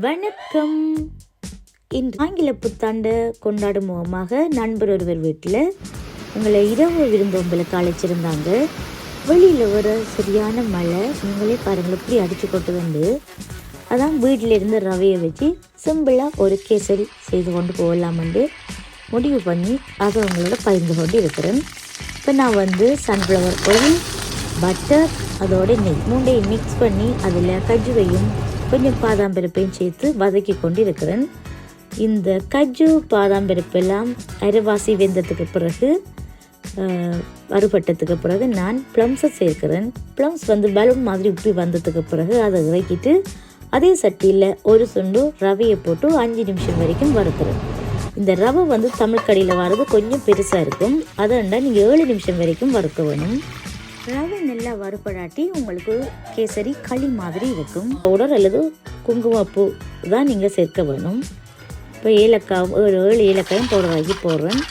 வணக்கம். இன்று ஆங்கில புத்தாண்டு கொண்டாடும் முகமாக நண்பர் ஒருவர் வீட்டில் உங்களை இரவு விருந்தோம்பலுக்கு அழைச்சிருந்தாங்க. வெளியில் வர சரியான மழை, நீங்களே பாருங்கள் எப்படி அடித்து கொண்டு வந்து. அதான் வீட்டில் இருந்து ரவையை வச்சு சிம்பிளாக ஒரு கேசரி செய்து கொண்டு போகலாமென்று முடிவு பண்ணி அதை உங்களோட பகிர்ந்து கொண்டு இருக்கிறேன். இப்போ நான் சன்ஃப்ளவர் ஆயில், பட்டர், அதோட நெய் மூண்டையும் மிக்ஸ் பண்ணி அதில் கஜுவையும் கொஞ்சம் பாதாம் பருப்பையும் சேர்த்து வதக்கி கொண்டு இருக்கிறேன். இந்த கஜு பாதாம் பருப்பெல்லாம் அரைவாசி வெந்ததுக்கு பிறகு வறுபட்டதுக்கு பிறகு நான் ப்ளம்ஸை சேர்க்கிறேன். ப்ளம்ஸ் பலூன் மாதிரி உப்பி வந்ததுக்கு பிறகு அதை இறக்கிட்டு அதே சட்டியில் ஒரு சுண்டு ரவையை போட்டு 5 நிமிஷம் வரைக்கும் வறுக்கிறேன். இந்த ரவை தமிழ் கடையில் வர்றது கொஞ்சம் பெருசாக இருக்கும். அதாண்டா நீங்கள் 7 நிமிஷம் வரைக்கும் வறுக்க வேணும். ரவை நல்லா வறுப்படாட்டி உங்களுக்கு கேசரி களி மாதிரி இருக்கும். பவுடர் அல்லது குங்குமப்பூ தான் நீங்கள் சேர்க்க வேணும். இப்போ ஏலக்காய் 7 ஏலக்காயும் பவுடர் ஆக்கி போடுறேன்.